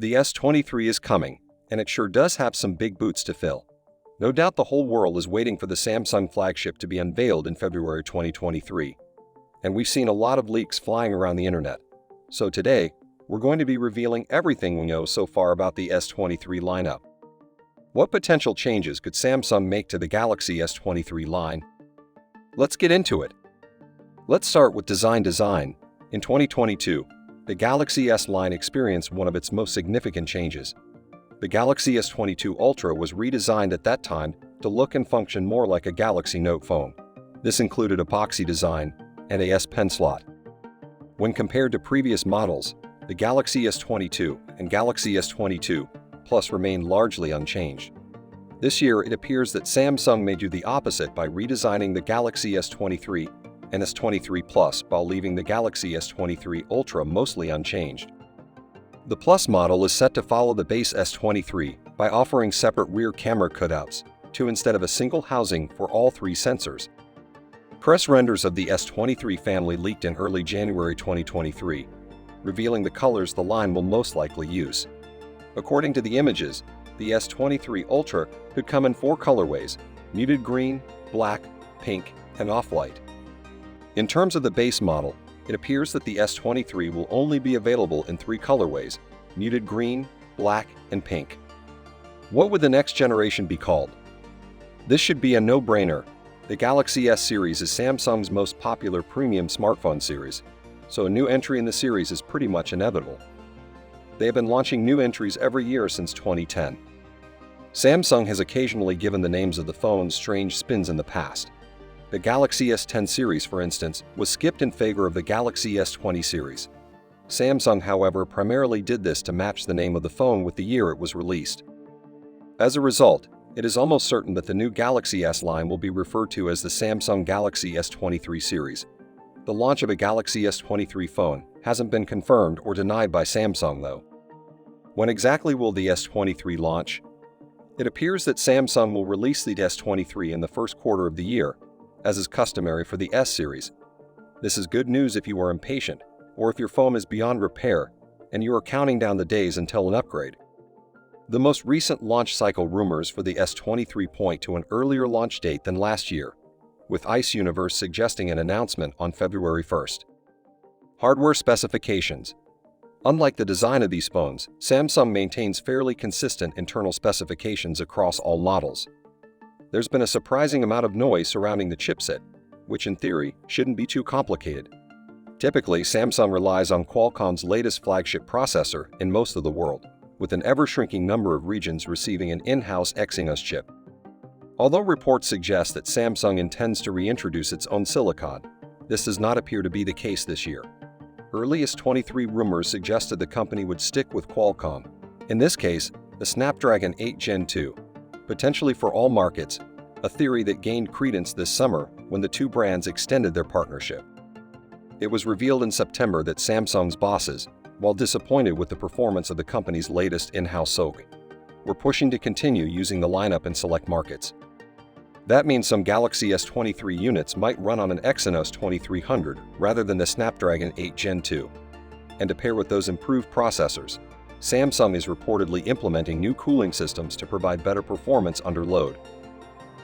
The S23 is coming, and it sure does have some big boots to fill. No doubt the whole world is waiting for the Samsung flagship to be unveiled in February 2023. And we've seen a lot of leaks flying around the internet. So today, we're going to be revealing everything we know so far about the S23 lineup. What potential changes could Samsung make to the Galaxy S23 line? Let's get into it. Let's start with design. In 2022, the Galaxy S line experienced one of its most significant changes. The Galaxy S22 Ultra was redesigned at that time to look and function more like a Galaxy Note phone. This included epoxy design and a S Pen slot. When compared to previous models, the Galaxy S22 and Galaxy S22 Plus remain largely unchanged. This year, it appears that Samsung may do the opposite by redesigning the Galaxy S23 and S23 Plus while leaving the Galaxy S23 Ultra mostly unchanged. The Plus model is set to follow the base S23 by offering separate rear camera cutouts, two instead of a single housing for all three sensors. Press renders of the S23 family leaked in early January 2023, revealing the colors the line will most likely use. According to the images, the S23 Ultra could come in four colorways: muted green, black, pink, and off-white. In terms of the base model, it appears that the S23 will only be available in three colorways: muted green, black, and pink. What would the next generation be called? This should be a no-brainer. The Galaxy S series is Samsung's most popular premium smartphone series, so a new entry in the series is pretty much inevitable. They have been launching new entries every year since 2010. Samsung has occasionally given the names of the phones strange spins in the past. The Galaxy S10 series, for instance, was skipped in favor of the Galaxy S20 series. Samsung, however, primarily did this to match the name of the phone with the year it was released. As a result, it is almost certain that the new Galaxy S line will be referred to as the Samsung Galaxy S23 series. The launch of a Galaxy S23 phone hasn't been confirmed or denied by Samsung, though. When exactly will the S23 launch? It appears that Samsung will release the S23 in the first quarter of the year, as is customary for the S series. This is good news if you are impatient, or if your phone is beyond repair and you are counting down the days until an upgrade. The most recent launch cycle rumors for the S23 point to an earlier launch date than last year, with Ice Universe suggesting an announcement on February 1st. Hardware specifications. Unlike the design of these phones, Samsung maintains fairly consistent internal specifications across all models. There's been a surprising amount of noise surrounding the chipset, which in theory shouldn't be too complicated. Typically, Samsung relies on Qualcomm's latest flagship processor in most of the world, with an ever-shrinking number of regions receiving an in-house Exynos chip. Although reports suggest that Samsung intends to reintroduce its own silicon, this does not appear to be the case this year. Early S23 rumors suggested the company would stick with Qualcomm, in this case, the Snapdragon 8 Gen 2, potentially for all markets, a theory that gained credence this summer when the two brands extended their partnership. It was revealed in September that Samsung's bosses, while disappointed with the performance of the company's latest in-house SoC, were pushing to continue using the lineup in select markets. That means some Galaxy S23 units might run on an Exynos 2300 rather than the Snapdragon 8 Gen 2. And to pair with those improved processors, Samsung is reportedly implementing new cooling systems to provide better performance under load.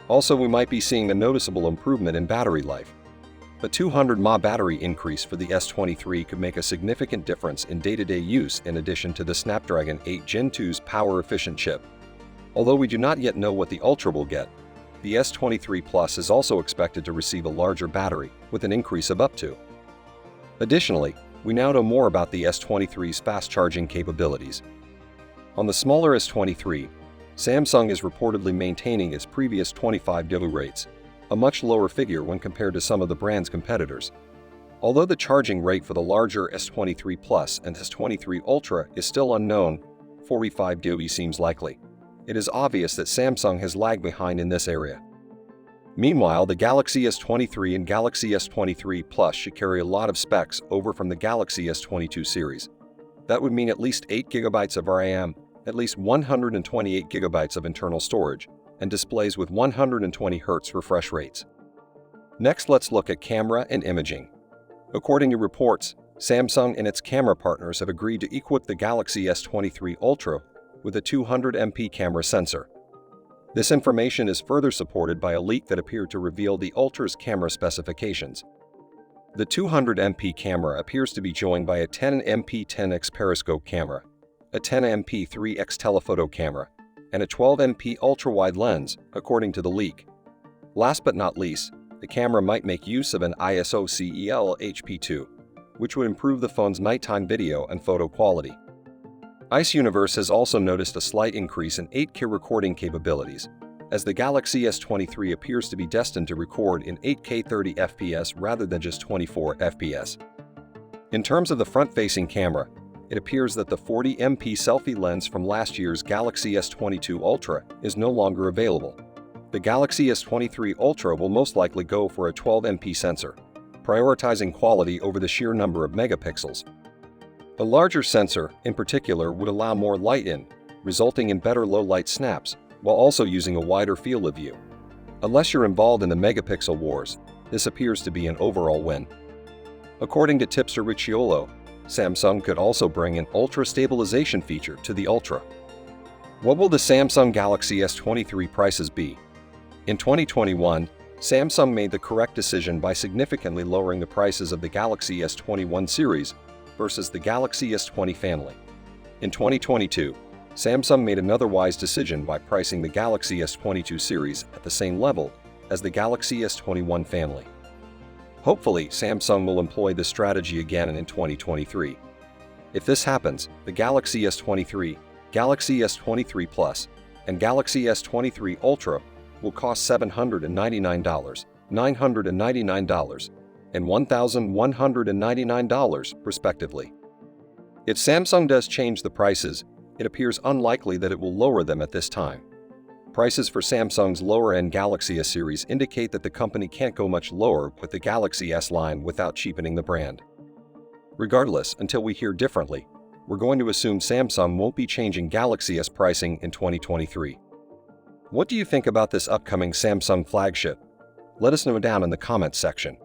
Also, we might be seeing a noticeable improvement in battery life. A 200 mAh battery increase for the S23 could make a significant difference in day-to-day use in addition to the Snapdragon 8 Gen 2's power-efficient chip. Although we do not yet know what the Ultra will get, the S23 Plus is also expected to receive a larger battery with an increase of up to. Additionally, we now know more about the S23's fast charging capabilities. On the smaller S23, Samsung is reportedly maintaining its previous 25 DPU rates, a much lower figure when compared to some of the brand's competitors. Although the charging rate for the larger S23 Plus and S23 Ultra is still unknown, 45 DPU seems likely. It is obvious that Samsung has lagged behind in this area. Meanwhile, the Galaxy S23 and Galaxy S23 Plus should carry a lot of specs over from the Galaxy S22 series. That would mean at least 8 GB of RAM, at least 128 GB of internal storage, and displays with 120 Hz refresh rates. Next, let's look at camera and imaging. According to reports, Samsung and its camera partners have agreed to equip the Galaxy S23 Ultra with a 200MP camera sensor. This information is further supported by a leak that appeared to reveal the Ultra's camera specifications. The 200MP camera appears to be joined by a 10MP 10x periscope camera, a 10MP 3x telephoto camera, and a 12MP ultra-wide lens, according to the leak. Last but not least, the camera might make use of an ISO CEL HP2, which would improve the phone's nighttime video and photo quality. Ice Universe has also noticed a slight increase in 8K recording capabilities, as the Galaxy S23 appears to be destined to record in 8K 30 FPS rather than just 24 FPS. In terms of the front-facing camera, it appears that the 40MP selfie lens from last year's Galaxy S22 Ultra is no longer available. The Galaxy S23 Ultra will most likely go for a 12MP sensor, prioritizing quality over the sheer number of megapixels. A larger sensor, in particular, would allow more light in, resulting in better low-light snaps, while also using a wider field of view. Unless you're involved in the megapixel wars, this appears to be an overall win. According to tipster Ricciolo, Samsung could also bring an ultra stabilization feature to the Ultra. What will the Samsung Galaxy S23 prices be? In 2021, Samsung made the correct decision by significantly lowering the prices of the Galaxy S21 series versus the Galaxy S20 family. In 2022, Samsung made another wise decision by pricing the Galaxy S22 series at the same level as the Galaxy S21 family. Hopefully, Samsung will employ this strategy again in 2023. If this happens, the Galaxy S23, Galaxy S23 Plus, and Galaxy S23 Ultra will cost $799, $999, and $1,199 respectively. If Samsung does change the prices, it appears unlikely that it will lower them at this time. Prices for Samsung's lower-end Galaxy S series indicate that the company can't go much lower with the Galaxy S line without cheapening the brand. Regardless, until we hear differently, we're going to assume Samsung won't be changing Galaxy S pricing in 2023. What do you think about this upcoming Samsung flagship? Let us know down in the comments section.